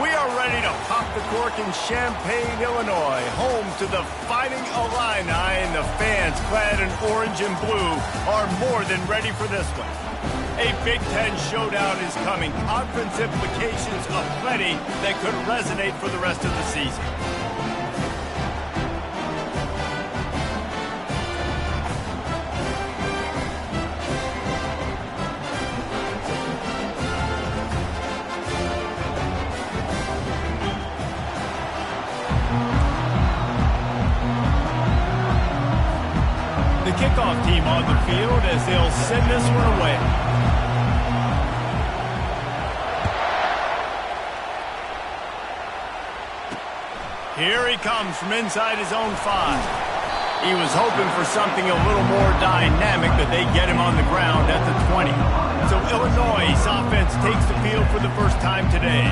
We are ready to pop the cork in Champaign, Illinois, home to the Fighting Illini, and the fans clad in orange and blue are more than ready for this one. A Big Ten showdown is coming. Conference implications aplenty that could resonate for the rest of the season. The kickoff team on the field as they'll send this one away. Here he comes from inside his own 5. He was hoping for something a little more dynamic, but they get him on the ground at the 20. So Illinois' offense takes the field for the first time today.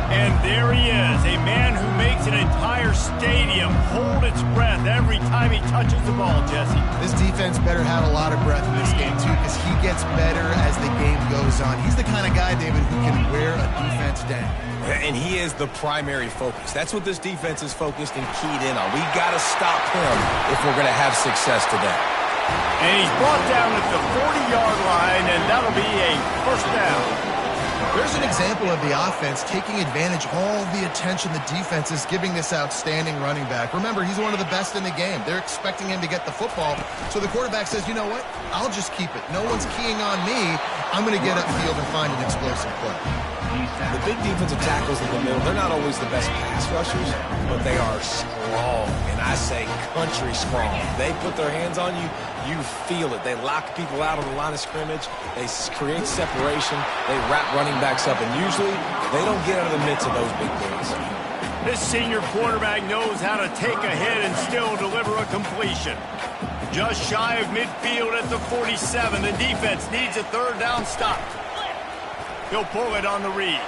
And there he is, a man who makes an entire stadium hold its breath every time he touches the ball, Jesse. This defense better have a lot of breath in this game, too, because he gets better as the game goes on. He's the kind of guy, David, who can wear a defense down. And he is the primary focus. That's what this defense is focused and keyed in on. We got to stop him if we're going to have success today. And he's brought down at the 40-yard line, and that'll be a first down. There's an example of the offense taking advantage of all the attention the defense is giving this outstanding running back. Remember, he's one of the best in the game. They're expecting him to get the football. So the quarterback says, you know what? I'll just keep it. No one's keying on me. I'm going to get upfield and find an explosive play. The big defensive tackles in the middle, they're not always the best pass rushers, but they are strong, and I say country strong. They put their hands on you, you feel it. They lock people out on the line of scrimmage. They create separation. They wrap running backs up, and usually they don't get out of the midst of those big boys. This senior quarterback knows how to take a hit and still deliver a completion. Just shy of midfield at the 47. The defense needs a third down stop. He'll pull it on the read.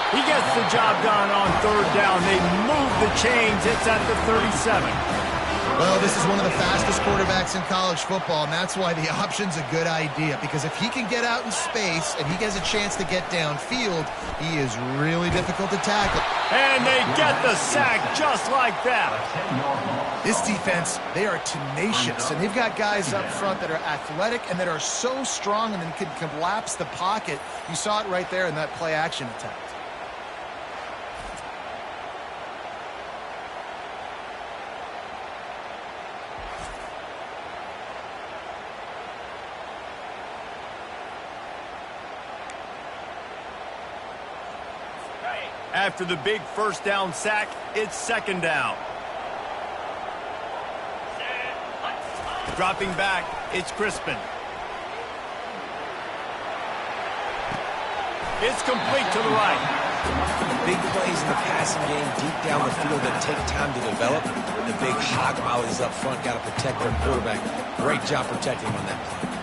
He gets the job done on third down. They move the chains. It's at the 37. Well, this is one of the fastest quarterbacks in college football, and that's why the option's a good idea. Because if he can get out in space and he gets a chance to get downfield, he is really difficult to tackle. And they get the sack just like that. This defense, they are tenacious, and they've got guys up front that are athletic and that are so strong and then can collapse the pocket. You saw it right there in that play-action attempt. After the big first down sack, it's second down. Dropping back, it's Crispin. It's complete to the right. Big plays in the passing game deep down the field that take time to develop. The big hog mollies up front got to protect their quarterback. Great job protecting him on that play.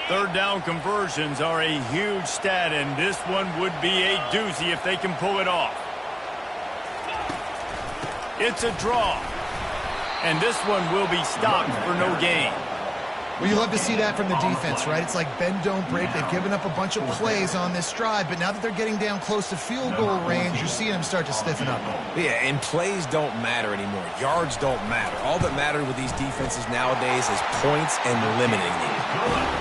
Third down conversions are a huge stat, and this one would be a doozy if they can pull it off. It's a draw, and this one will be stopped for no gain. Well, you love to see that from the defense, right? It's like bend, don't break. They've given up a bunch of plays on this drive, but now that they're getting down close to field goal range, you're seeing them start to stiffen up. Yeah, and plays don't matter anymore. Yards don't matter. All that matters with these defenses nowadays is points and limiting them.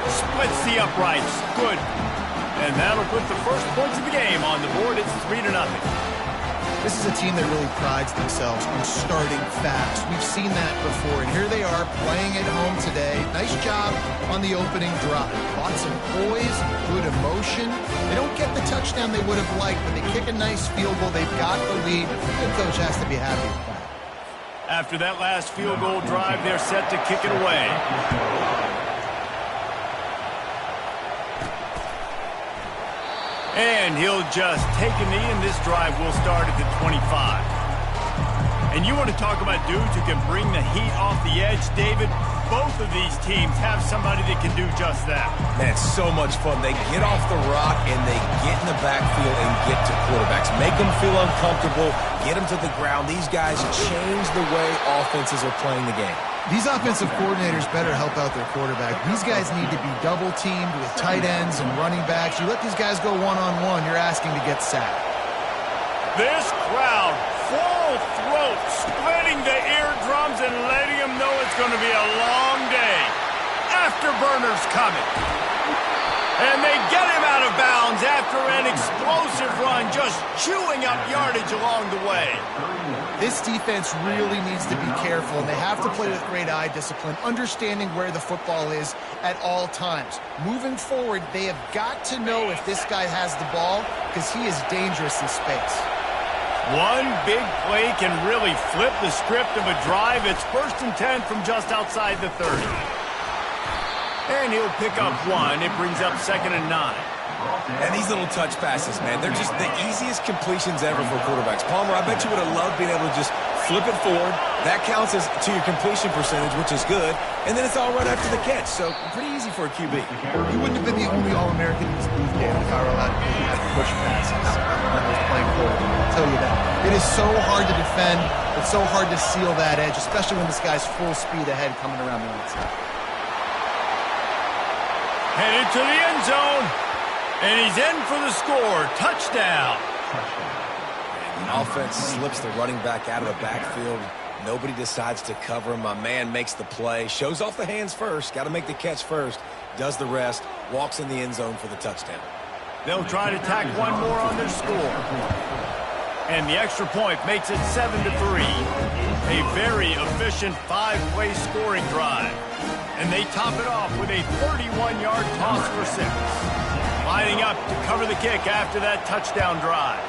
Splits the uprights. Good. And that'll put the first points of the game on the board. It's 3-0. This is a team that really prides themselves on starting fast. We've seen that before, and here they are playing at home today. Nice job on the opening drive. Lots of poise, good emotion. They don't get the touchdown they would have liked, but they kick a nice field goal. They've got the lead. The coach has to be happy with that. After that last field goal drive, they're set to kick it away. And he'll just take a knee, and this drive will start at the 25. And you want to talk about dudes who can bring the heat off the edge, David? Both of these teams have somebody that can do just that. Man, it's so much fun. They get off the rock, and they get in the backfield and get to quarterbacks. Make them feel uncomfortable, get them to the ground. These guys change the way offenses are playing the game. These offensive coordinators better help out their quarterback. These guys need to be double-teamed with tight ends and running backs. You let these guys go one-on-one, you're asking to get sacked. This crowd, full throat, splitting the eardrums and letting them know it's going to be a long day. Afterburners coming. And they get him out of bounds after an explosive run, just chewing up yardage along the way. This defense really needs to be careful, and they have to play with great eye discipline, understanding where the football is at all times. Moving forward, they have got to know if this guy has the ball, because he is dangerous in space. One big play can really flip the script of a drive. It's 1st and 10 from just outside the 30. And he'll pick up one. It brings up 2nd and 9. And these little touch passes, man, they're just the easiest completions ever for quarterbacks. Palmer, I bet you would have loved being able to just flip it forward. That counts as to your completion percentage, which is good. And then it's all right after the catch. So pretty easy for a QB. He wouldn't have been the only All-American in this booth game if I were allowed to have push passes when I was playing quarterback. I'll tell you that. It is so hard to defend. It's so hard to seal that edge, especially when this guy's full speed ahead coming around the outside. Headed to the end zone. And he's in for the score. Touchdown. And the offense slips the running back out of the backfield. Nobody decides to cover him. My man makes the play. Shows off the hands first. Got to make the catch first. Does the rest. Walks in the end zone for the touchdown. They'll try to tack one more on their score. And the extra point makes it 7-3. A very efficient 5-play scoring drive. And they top it off with a 31-yard toss for 6. Lining up to cover the kick after that touchdown drive.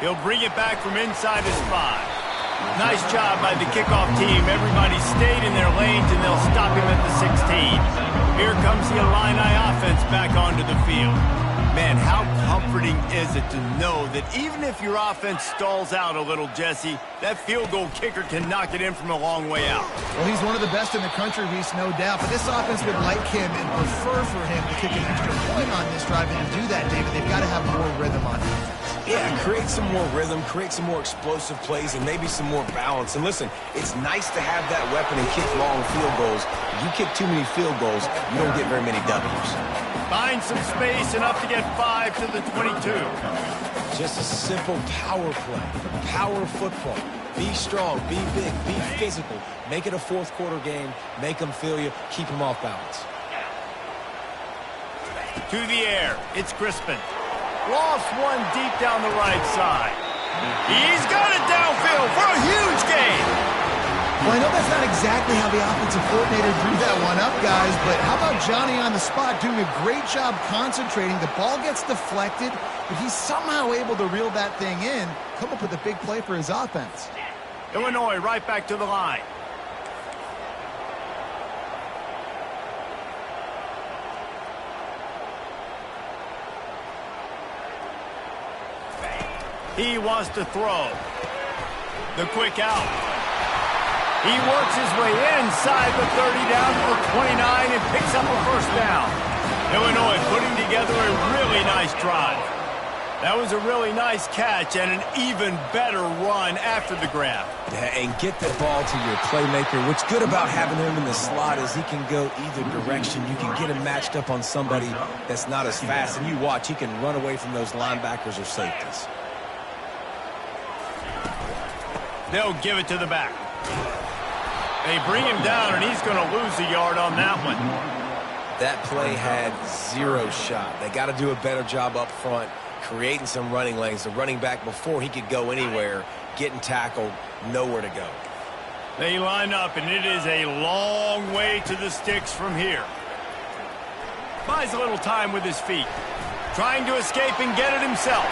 He'll bring it back from inside his 5. Nice job by the kickoff team. Everybody stayed in their lanes, and they'll stop him at the 16. Here comes the Illini offense back onto the field. Man, how comforting is it to know that even if your offense stalls out a little, Jesse, that field goal kicker can knock it in from a long way out. Well, he's one of the best in the country, Reese, no doubt. But this offense would like him and prefer for him to kick an extra point on this drive. And to do that, David, they've got to have more rhythm on defense. Yeah, create some more rhythm, create some more explosive plays, and maybe some more balance. And listen, it's nice to have that weapon and kick long field goals. If you kick too many field goals, you don't get very many W's. Find some space, enough to get 5 to the 22. Just a simple power play, power football. Be strong, be big, be physical. Make it a fourth-quarter game. Make them feel you. Keep them off balance. To the air, it's Crispin. Lost one deep down the right side. He's got it downfield for a huge gain. Well, I know that's not exactly how the offensive coordinator drew that one up, guys, but how about Johnny on the spot doing a great job concentrating? The ball gets deflected, but he's somehow able to reel that thing in, come up with a big play for his offense. Illinois right back to the line. He wants to throw. The quick out. He works his way inside the 30 down to the 29 and picks up a first down. Illinois putting together a really nice drive. That was a really nice catch and an even better run after the grab. Yeah, and get the ball to your playmaker. What's good about having him in the slot is he can go either direction. You can get him matched up on somebody that's not as fast, and you watch, he can run away from those linebackers or safeties. They'll give it to the back. They bring him down, and he's going to lose a yard on that one. That play had zero shot. They got to do a better job up front, creating some running lanes. The running back, before he could go anywhere, getting tackled, nowhere to go. They line up, and it is a long way to the sticks from here. Buys a little time with his feet. Trying to escape and get it himself.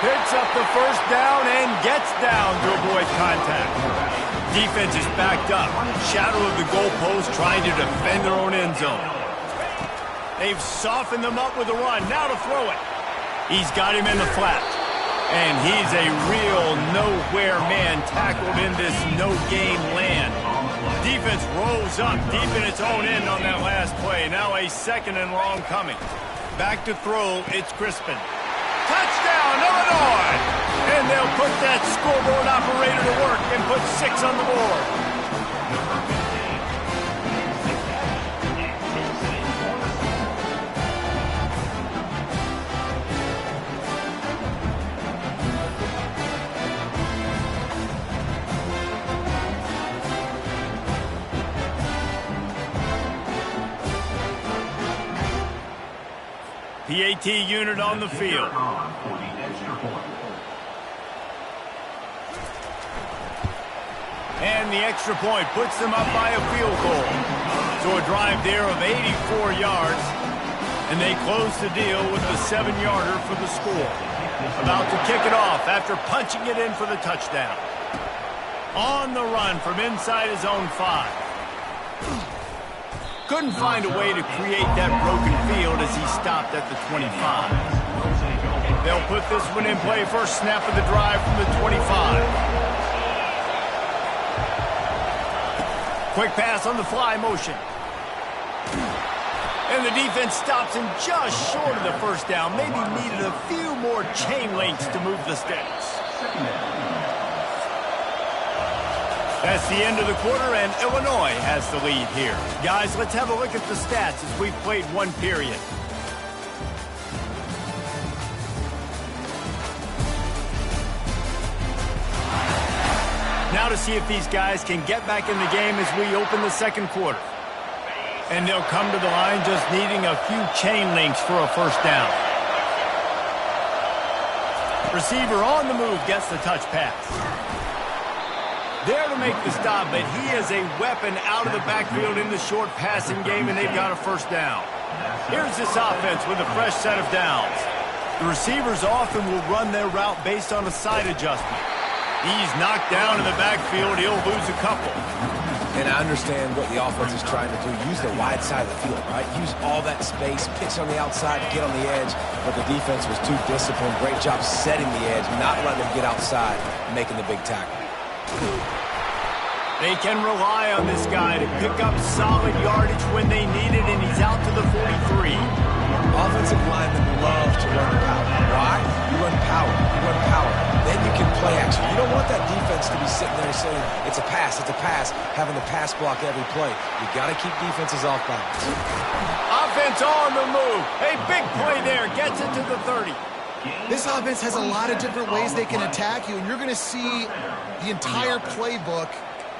Picks up the first down and gets down to avoid contact. Defense is backed up. Shadow of the goalpost trying to defend their own end zone. They've softened them up with a run. Now to throw it. He's got him in the flat. And he's a real nowhere man tackled in this no-game land. Defense rolls up deep in its own end on that last play. Now a 2nd and long coming. Back to throw, it's Crispin. Touchdown, Illinois! And And they'll put that scoreboard operator to work and put 6 on the board. PAT unit on the field. And the extra point puts them up by a field goal. So a drive there of 84 yards. And they close the deal with the 7-yarder for the score. About to kick it off after punching it in for the touchdown. On the run from inside his own 5. Couldn't find a way to create that broken field as he stopped at the 25. They'll put this one in play. First snap of the drive from the 25. Quick pass on the fly motion. And the defense stops him just short of the first down. Maybe needed a few more chain links to move the sticks. That's the end of the quarter, and Illinois has the lead here. Guys, let's have a look at the stats as we've played one period. Now to see if these guys can get back in the game as we open the second quarter. And they'll come to the line just needing a few chain links for a first down. Receiver on the move gets the touch pass. There to make the stop, but he is a weapon out of the backfield in the short passing game, and they've got a first down. Here's this offense with a fresh set of downs. The receivers often will run their route based on a side adjustment. He's knocked down in the backfield. He'll lose a couple. And I understand what the offense is trying to do. Use the wide side of the field, right? Use all that space, pitch on the outside, get on the edge. But the defense was too disciplined. Great job setting the edge, not letting them get outside, making the big tackle. They can rely on this guy to pick up solid yardage when they need it, and he's out to the 43. Offensive linemen love to run power. Why? You run power. You run power. Then you can play action. You don't want that defense to be sitting there saying, it's a pass, having to pass block every play. You got to keep defenses off balance. Offense on the move. A big play there. Gets it to the 30. This offense has a lot of different ways they can attack you, and you're going to see the entire playbook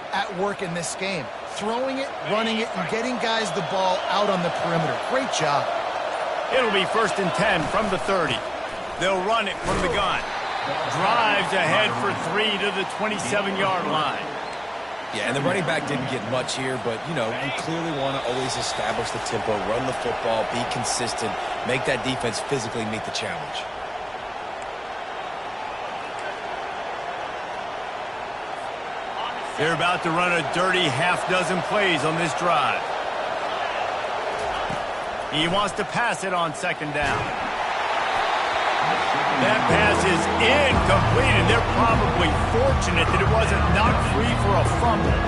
at work in this game. Throwing it, running it, and getting guys the ball out on the perimeter. Great job. It'll be 1st and 10 from the 30. They'll run it from the gun. Drives ahead for 3 to the 27-yard line. Yeah, and the running back didn't get much here, but, you know, you clearly want to always establish the tempo, run the football, be consistent, make that defense physically meet the challenge. They're about to run a dirty half-dozen plays on this drive. He wants to pass it on 2nd down. That pass is incomplete, and they're probably fortunate that it wasn't knocked free for a fumble.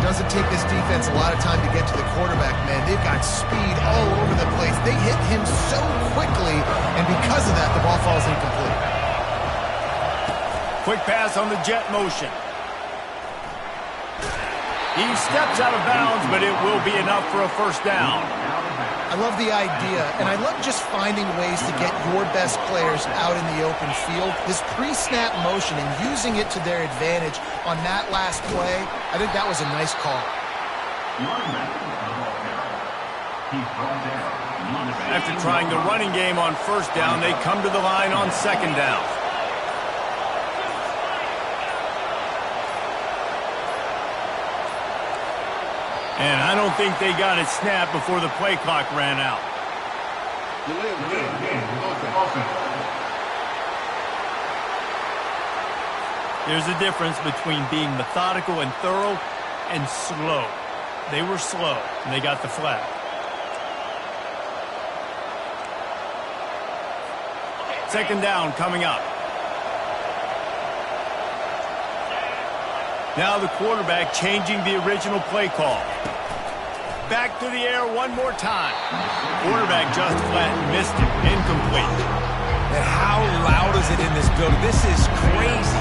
Doesn't take this defense a lot of time to get to the quarterback, man. They've got speed all over the place. They hit him so quickly, and because of that, the ball falls incomplete. Quick pass on the jet motion. He steps out of bounds, but it will be enough for a first down. I love the idea, and I love just finding ways to get your best players out in the open field. This pre-snap motion and using it to their advantage on that last play, I think that was a nice call. After trying the running game on 1st down, they come to the line on 2nd down. And I don't think they got it snapped before the play clock ran out. There's a difference between being methodical and thorough and slow. They were slow, and they got the flag. Second down coming up. Now the quarterback changing the original play call. Back to the air one more time. Quarterback just flat missed it. Incomplete. And how loud is it in this building? This is crazy.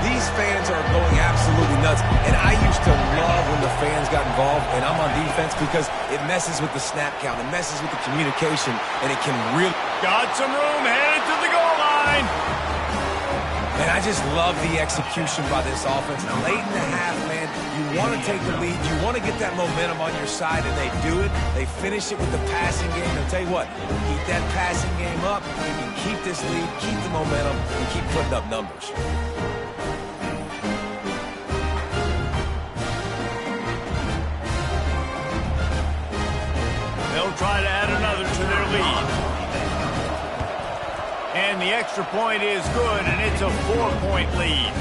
These fans are going absolutely nuts. And I used to love when the fans got involved, and I'm on defense because it messes with the snap count. It messes with the communication, and it can really... Got some room, headed to the goal line. And I just love the execution by this offense. Late in the half, man, you want to take the lead. You want to get that momentum on your side, and they do it. They finish it with the passing game. I'll tell you what, keep that passing game up. You can keep this lead, keep the momentum, and keep putting up numbers. They'll try to add another to their lead. And the extra point is good, and it's a 4-point lead.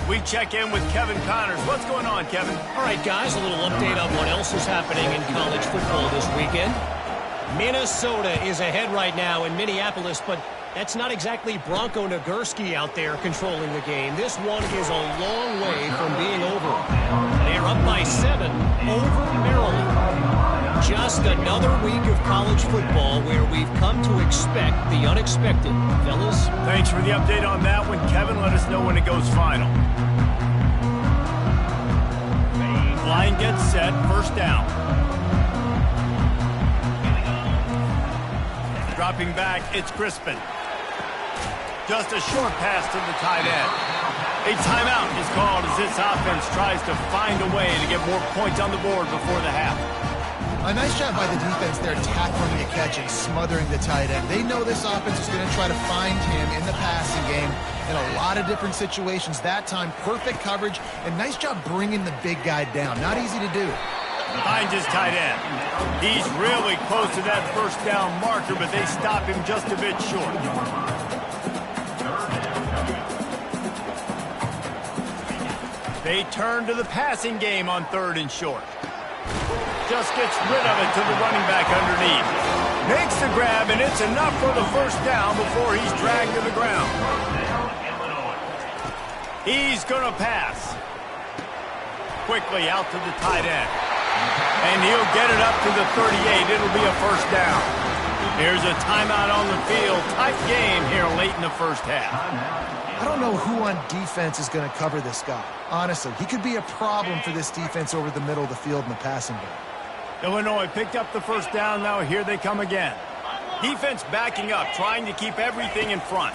We check in with Kevin Connors. What's going on, Kevin? All right, guys, a little update on what else is happening in college football this weekend. Minnesota is ahead right now in Minneapolis, but that's not exactly Bronco Nagurski out there controlling the game. This one is a long way from being over. They're up by 7 over Maryland. Just another week of college football where we've come to expect the unexpected. Fellas? Thanks for the update on that one, Kevin. Let us know when it goes final. Line gets set, first down. Dropping back, it's Crispin. Just a short pass to the tight end. A timeout is called as this offense tries to find a way to get more points on the board before the half. A nice job by the defense there, tackling the catch and smothering the tight end. They know this offense is going to try to find him in the passing game in a lot of different situations. That time, perfect coverage, and nice job bringing the big guy down. Not easy to do. Finds his tight end. He's really close to that first down marker, but they stop him just a bit short. They turn to the passing game on 3rd and short. Just gets rid of it to the running back underneath. Makes the grab, and it's enough for the first down before he's dragged to the ground. He's going to pass. Quickly out to the tight end. And he'll get it up to the 38. It'll be a first down. Here's a timeout on the field. Tight game here late in the first half. I don't know who on defense is going to cover this guy. Honestly, he could be a problem for this defense over the middle of the field in the passing game. Illinois picked up the first down. Now here they come again. Defense backing up, trying to keep everything in front.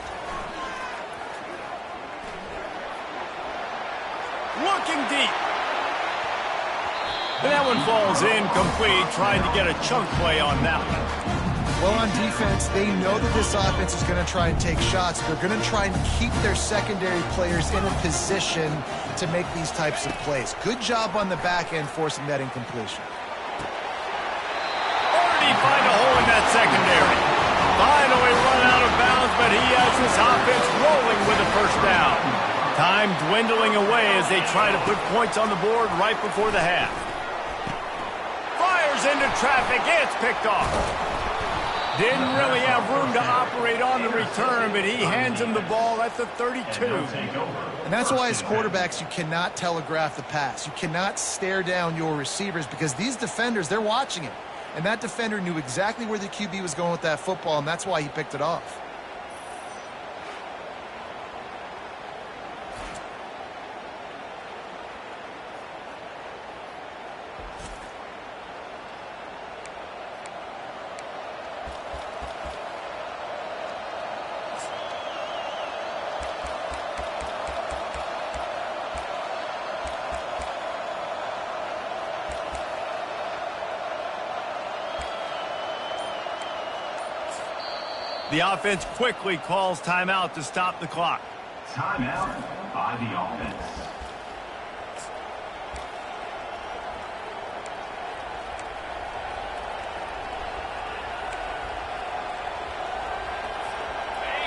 Looking deep. And that one falls incomplete, trying to get a chunk play on that one. Well, on defense, they know that this offense is going to try and take shots. They're going to try and keep their secondary players in a position to make these types of plays. Good job on the back end forcing that incompletion. Already find a hole in that secondary. Finally run out of bounds, but he has this offense rolling with a first down. Time dwindling away as they try to put points on the board right before the half. Fires into traffic. It's picked off. Didn't really have room to operate on the return, but he hands him the ball at the 32. And that's why as quarterbacks, you cannot telegraph the pass. You cannot stare down your receivers because these defenders, they're watching it. And that defender knew exactly where the QB was going with that football, and that's why he picked it off. The offense quickly calls timeout to stop the clock. Timeout by the offense.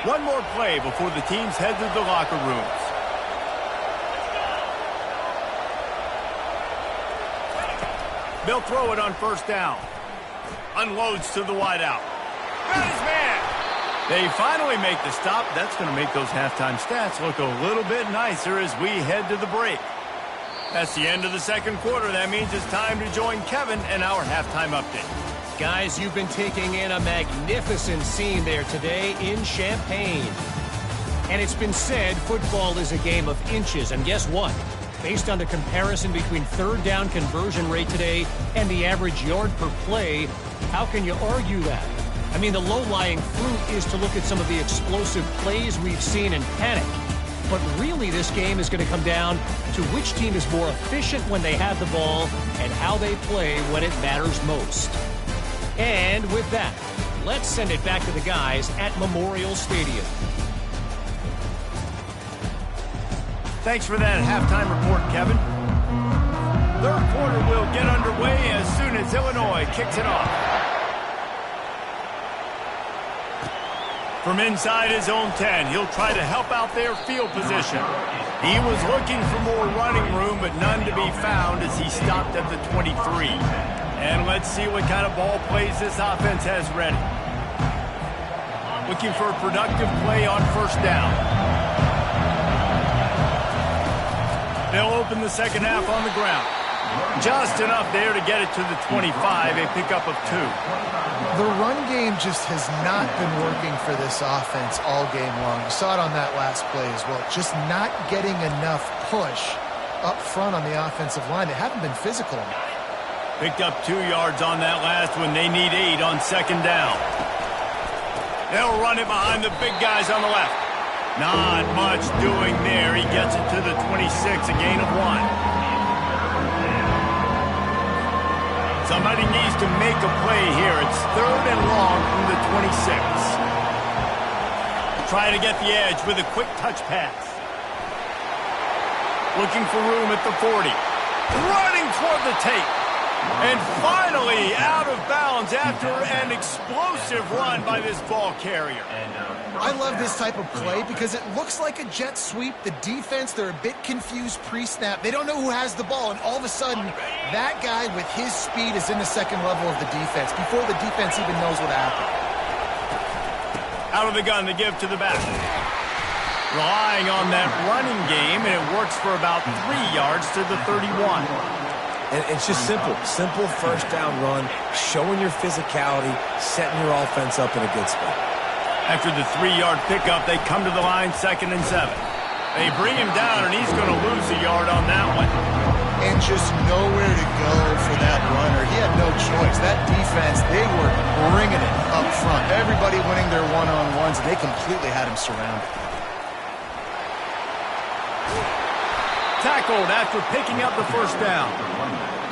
One more play before the teams head to the locker rooms. They'll throw it on first down. Unloads to the wideout. Got his man. They finally make the stop. That's going to make those halftime stats look a little bit nicer as we head to the break. That's the end of the second quarter. That means it's time to join Kevin and our halftime update. Guys, you've been taking in a magnificent scene there today in Champaign. And it's been said football is a game of inches. And guess what? Based on the comparison between third down conversion rate today and the average yard per play, how can you argue that? I mean, the low-lying fruit is to look at some of the explosive plays we've seen and panic. But really, this game is going to come down to which team is more efficient when they have the ball and how they play when it matters most. And with that, let's send it back to the guys at Memorial Stadium. Thanks for that halftime report, Kevin. Third quarter will get underway as soon as Illinois kicks it off. From inside his own 10, he'll try to help out their field position. He was looking for more running room, but none to be found as he stopped at the 23. And let's see what kind of ball plays this offense has ready. Looking for a productive play on first down. They'll open the second half on the ground. Just enough there to get it to the 25, a pickup of 2. The run game just has not been working for this offense all game long. You saw it on that last play as well. Just not getting enough push up front on the offensive line. They haven't been physical enough. Picked up 2 yards on that last one. They need 8 on second down. They'll run it behind the big guys on the left. Not much doing there. He gets it to the 26, a gain of 1. Somebody needs to make a play here. It's third and long from the 26. Try to get the edge with a quick touch pass. Looking for room at the 40. Running toward the tape. And finally out of bounds after an explosive run by this ball carrier. I love this type of play because it looks like a jet sweep. The defense, they're a bit confused pre-snap. They don't know who has the ball, and all of a sudden, that guy with his speed is in the second level of the defense before the defense even knows what happened. Out of the gun, the give to the back. Relying on that running game, and it works for about 3 yards to the 31. And it's just simple first down run, showing your physicality, setting your offense up in a good spot. After the 3-yard pickup, they come to the line, 2nd and 7. They bring him down, and he's going to lose a yard on that one. And just nowhere to go for that runner. He had no choice. That defense, they were bringing it up front. Everybody winning their one-on-ones, and they completely had him surrounded. Tackled after picking up the first down.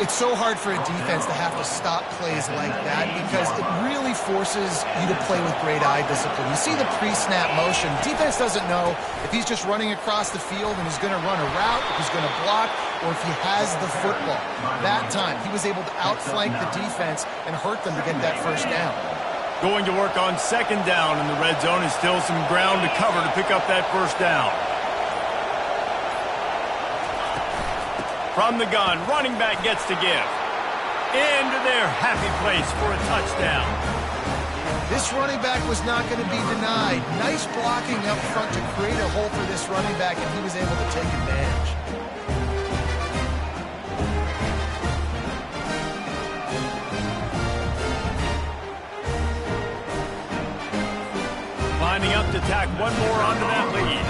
It's so hard for a defense to have to stop plays like that because it really forces you to play with great eye discipline. You see the pre-snap motion. Defense doesn't know if he's just running across the field and he's going to run a route, if he's going to block, or if he has the football. That time, he was able to outflank the defense and hurt them to get that first down. Going to work on second down in the red zone, and still some ground to cover to pick up that first down. From the gun, running back gets to give. Into their happy place for a touchdown. This running back was not going to be denied. Nice blocking up front to create a hole for this running back, and he was able to take advantage. Lining up to tack one more onto that lead.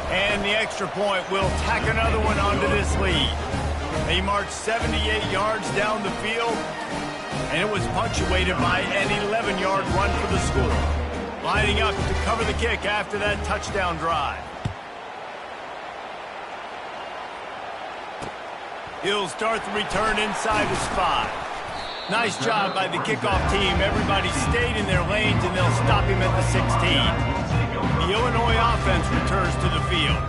And the extra point will tack another one onto this lead. They marched 78 yards down the field, and it was punctuated by an 11-yard run for the score. Lining up to cover the kick after that touchdown drive. He'll start the return inside his 5. Nice job by the kickoff team. Everybody stayed in their lanes, and they'll stop him at the 16. The Illinois offense returns to the field.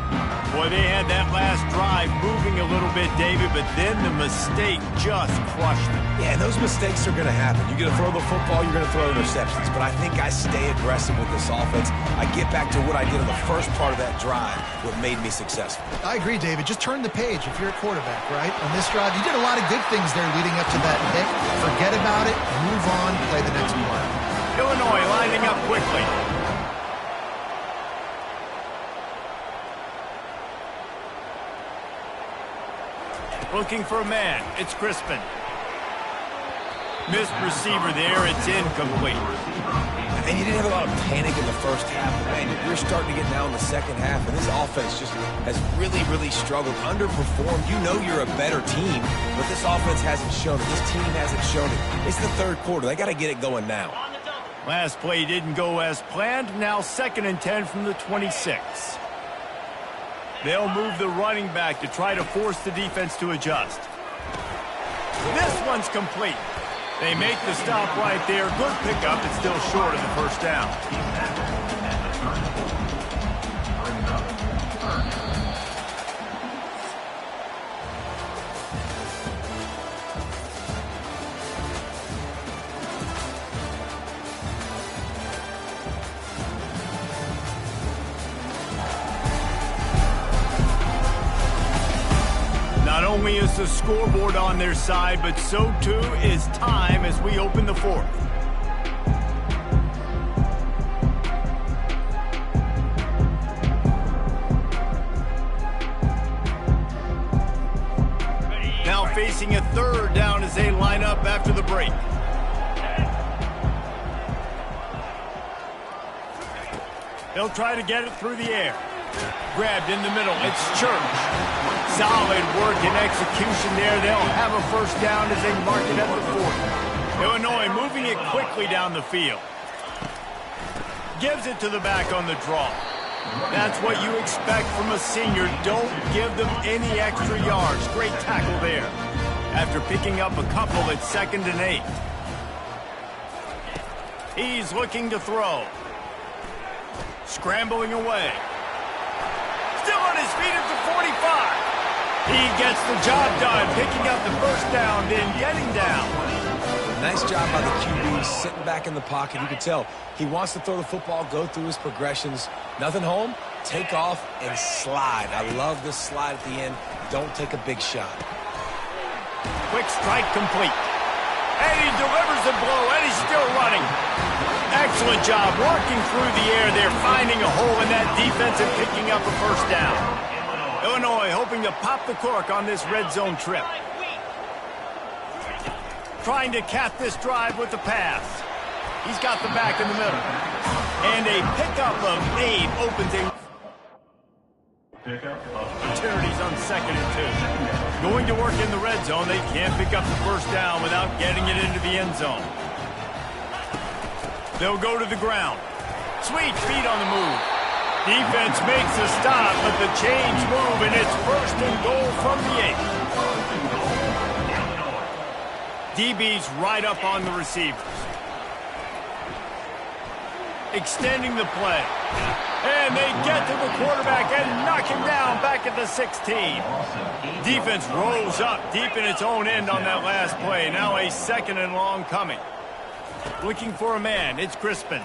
Boy, they had that last drive moving a little bit, David, but then the mistake just crushed them. Yeah, and those mistakes are going to happen. You're going to throw the football, you're going to throw interceptions. But I think I stay aggressive with this offense. I get back to what I did in the first part of that drive, what made me successful. I agree, David. Just turn the page if you're a quarterback, right? On this drive, you did a lot of good things there leading up to that pick. Forget about it, move on, play the next play. Illinois lining up quickly. Looking for a man. It's Crispin. Missed receiver there. It's incomplete. And you didn't have a lot of panic in the first half. But man, you're starting to get now in the second half, and this offense just has really, really struggled, underperformed. You know you're a better team, but this offense hasn't shown it. This team hasn't shown it. It's the third quarter. They got to get it going now. Last play didn't go as planned. Now 2nd and 10 from the 26. They'll move the running back to try to force the defense to adjust. This one's complete. They make the stop right there. Good pickup. It's still short of the first down. Not only is the scoreboard on their side, but so too is time as we open the fourth. Now facing a 3rd down as they line up after the break. They'll try to get it through the air. Grabbed in the middle. It's Church. Solid work and execution there. They'll have a first down as they mark it at the 40. Illinois moving it quickly down the field. Gives it to the back on the draw. That's what you expect from a senior. Don't give them any extra yards. Great tackle there. After picking up a couple, it's 2nd and 8. He's looking to throw. Scrambling away. Still on his feet at the 45. He gets the job done, picking up the first down, then getting down. Nice job by the QB, sitting back in the pocket. You can tell he wants to throw the football, go through his progressions. Nothing home, take off, and slide. I love this slide at the end. Don't take a big shot. Quick strike complete. And he delivers the blow, and he's still running. Excellent job working through the air there, finding a hole in that defense and picking up a first down. Illinois hoping to pop the cork on this red zone trip. Trying to cap this drive with the pass. He's got the back in the middle. And a pickup of 8 opens a opportunities on 2nd and 2. Going to work in the red zone. They can't pick up the first down without getting it into the end zone. They'll go to the ground. Sweet feet on the move. Defense makes a stop, but the chains move, and it's 1st and goal from the 8. DB's right up on the receivers. Extending the play. And they get to the quarterback and knock him down back at the 16. Defense rolls up deep in its own end on that last play. Now a 2nd and long coming. Looking for a man. It's Crispin.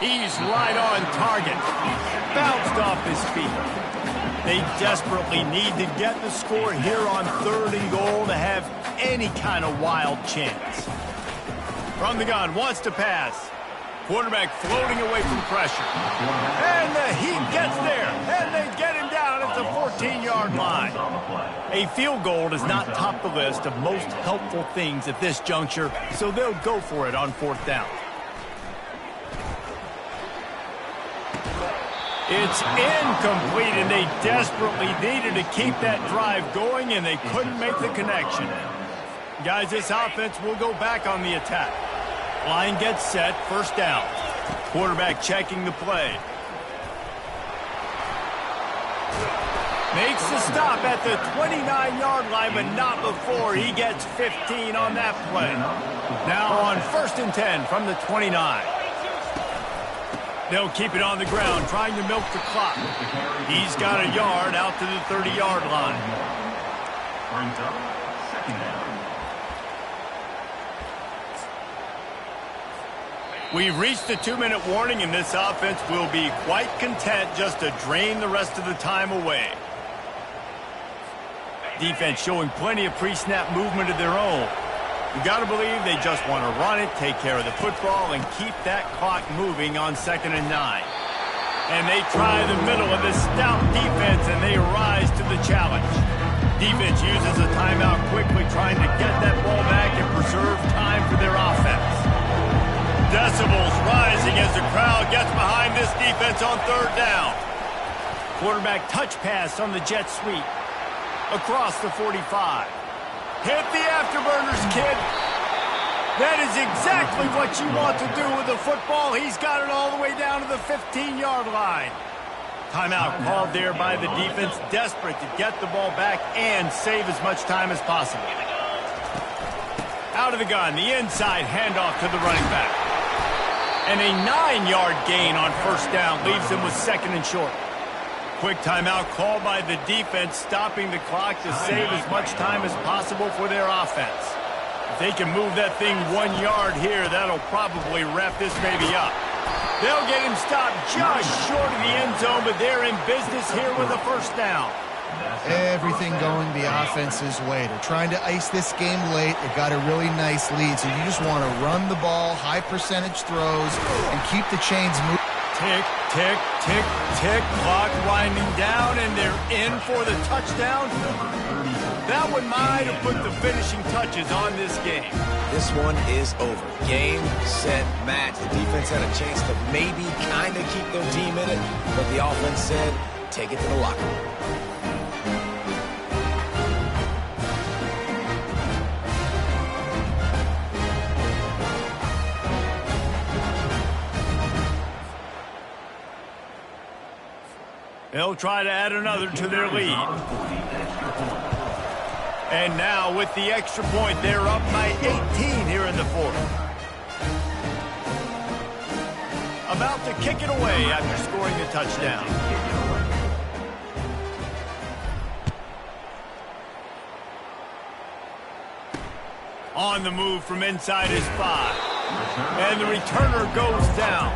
He's right on target. Bounced off his feet. They desperately need to get the score here on 3rd and goal to have any kind of wild chance. From the gun, wants to pass. Quarterback floating away from pressure. And he gets there. And they get him down at the 14-yard line. A field goal does not top the list of most helpful things at this juncture, so they'll go for it on 4th down. It's incomplete, and they desperately needed to keep that drive going, and they couldn't make the connection. Guys, this offense will go back on the attack. Line gets set, 1st down. Quarterback checking the play. Makes the stop at the 29-yard line, but not before he gets 15 on that play. Now on 1st and 10 from the 29. They'll keep it on the ground, trying to milk the clock. He's got a yard out to the 30-yard line. Brings up 2nd down. We've reached the 2-minute warning, and this offense will be quite content just to drain the rest of the time away. Defense showing plenty of pre-snap movement of their own. You got to believe they just want to run it, take care of the football, and keep that clock moving on 2nd and 9. And they try the middle of this stout defense, and they rise to the challenge. Defense uses a timeout quickly, trying to get that ball back preserve time for their offense. Decibels rising as the crowd gets behind this defense on third down. Quarterback touch pass on the jet sweep. Across the 45. Hit the afterburners, kid. That is exactly what you want to do with the football. He's got it all the way down to the 15-yard line. Timeout called there by the defense, desperate to get the ball back and save as much time as possible. Out of the gun, the inside handoff to the running back. And a 9-yard gain on first down leaves them with second and short. Quick timeout called by the defense, stopping the clock to save as much time as possible for their offense. If they can move that thing 1 yard here, that'll probably wrap this baby up. They'll get him stopped just short of the end zone, but they're in business here with a first down. Everything going the offense's way. They're trying to ice this game late. They've got a really nice lead, so you just want to run the ball, high percentage throws, and keep the chains moving. Tick, tick, tick, tick. Clock winding down, and they're in for the touchdown. That one might have put the finishing touches on this game. This one is over. Game, set, match. The defense had a chance to maybe kind of keep their team in it, but the offense said, take it to the locker room. They'll try to add another to their lead. And now with the extra point, they're up by 18 here in the fourth. About to kick it away after scoring the touchdown. On the move from inside his 5. And the returner goes down.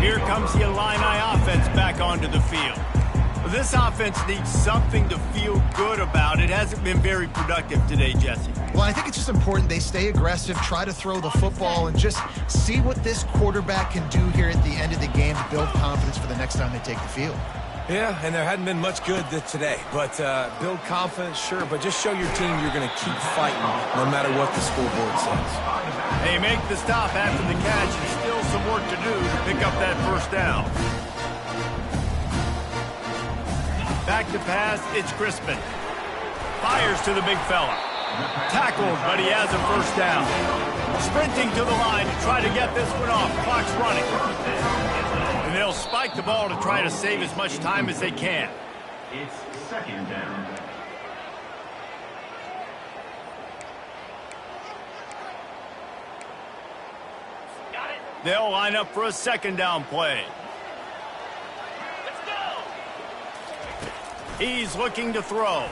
Here comes the Illini offense back onto the field. This offense needs something to feel good about. It hasn't been very productive today, Jesse. Well, I think it's just important they stay aggressive, try to throw the football, and just see what this quarterback can do here at the end of the game to build confidence for the next time they take the field. Yeah, and there hadn't been much good today. But build confidence, sure, but just show your team you're going to keep fighting no matter what the scoreboard says. They make the stop after the catch and still some work to do to pick up that first down. Back to pass, it's Crispin. Fires to the big fella. Tackled, but he has a first down. Sprinting to the line to try to get this one off. Clock's running. And they'll spike the ball to try to save as much time as they can. It's second down. They'll line up for a second down play. He's looking to throw.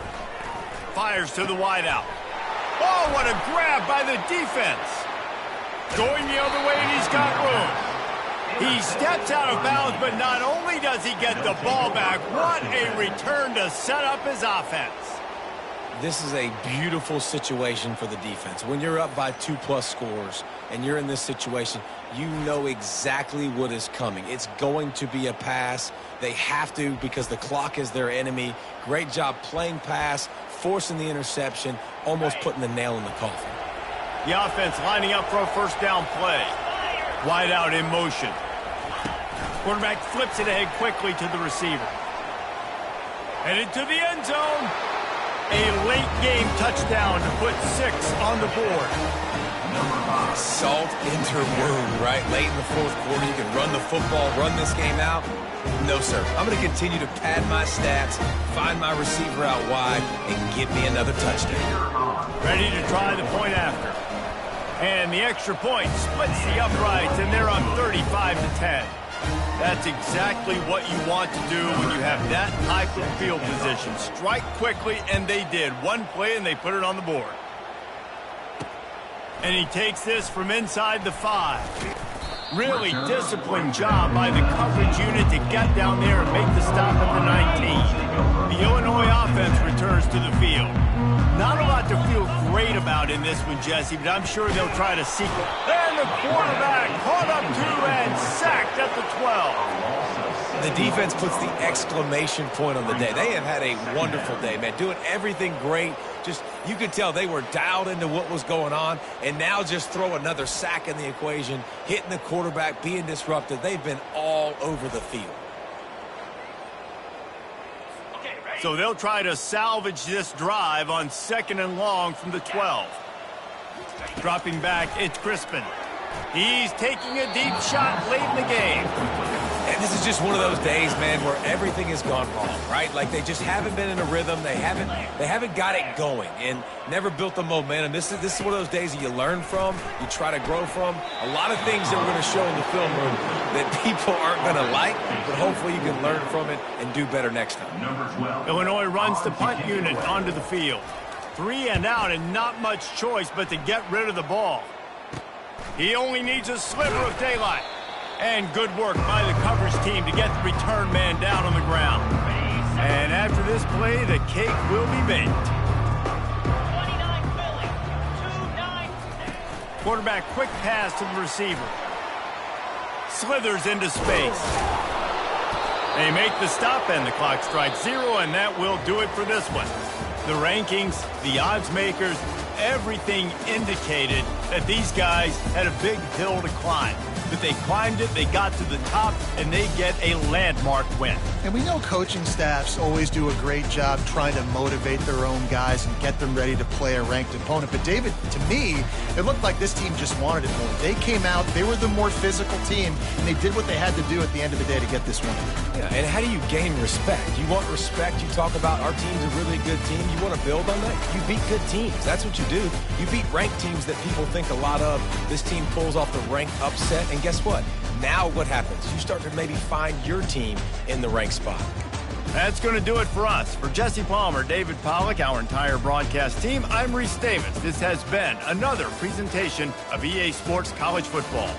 Fires to the wideout. Oh, what a grab by the defense. Going the other way, and he's got room. He steps out of bounds, but not only does he get the ball back, what a return to set up his offense. This is a beautiful situation for the defense. When you're up by 2+ scores and you're in this situation, you know exactly what is coming. It's going to be a pass. They have to because the clock is their enemy. Great job playing pass, forcing the interception, almost putting the nail in the coffin. The offense lining up for a first down play. Wide out in motion. Quarterback flips it ahead quickly to the receiver. Headed to the end zone. A late game touchdown to put 6 on the board. Salt into wound, right? Late in the fourth quarter, you can run the football, run this game out. No, sir. I'm going to continue to pad my stats, find my receiver out wide, and get me another touchdown. Ready to try the point after. And the extra point splits the uprights, and they're on 35-10. That's exactly what you want to do when you have that type of field position. Strike quickly, and they did. One play, and they put it on the board. And he takes this from inside the 5. Really disciplined job by the coverage unit to get down there and make the stop at the 19. The Illinois offense returns to the field. Not a lot to feel great about in this one, Jesse, but I'm sure they'll try to seek it. And the quarterback caught up to and sacked at the 12. The defense puts the exclamation point on the day. They have had a wonderful day, man, doing everything great. Just, you could tell they were dialed into what was going on, and now just throw another sack in the equation, hitting the quarterback, being disruptive. They've been all over the field. So they'll try to salvage this drive on 2nd and long from the 12. Dropping back, it's Crispin. He's taking a deep shot late in the game. And this is just one of those days, man, where everything has gone wrong, right? Like they just haven't been in a rhythm. They haven't got it going and never built the momentum. This is one of those days that you learn from, you try to grow from. A lot of things that we're going to show in the film room that people aren't going to like, but hopefully you can learn from it and do better next time. Illinois runs the punt unit onto the field. 3 and out and not much choice but to get rid of the ball. He only needs a sliver of daylight. And good work by the coverage team to get the return man down on the ground. And after this play, the cake will be baked. Quarterback quick pass to the receiver. Slithers into space. They make the stop and the clock strikes 0, and that will do it for this one. The rankings, the odds makers, everything indicated that these guys had a big hill to climb. But they climbed it, they got to the top, and they get a landmark win. And we know coaching staffs always do a great job trying to motivate their own guys and get them ready to play a ranked opponent. But David, to me, it looked like this team just wanted it more. They came out, they were the more physical team, and they did what they had to do at the end of the day to get this win. Yeah, and how do you gain respect? You want respect, you talk about our team's a really good team. You want to build on that? You beat good teams. That's what you do. You beat ranked teams that people think a lot of. This team pulls off the ranked upset, and guess what? Now what happens? You start to maybe find your team in the ranked spot. That's going to do it for us. For Jesse Palmer, David Pollack, our entire broadcast team, I'm Reese Davis. This has been another presentation of EA Sports College Football.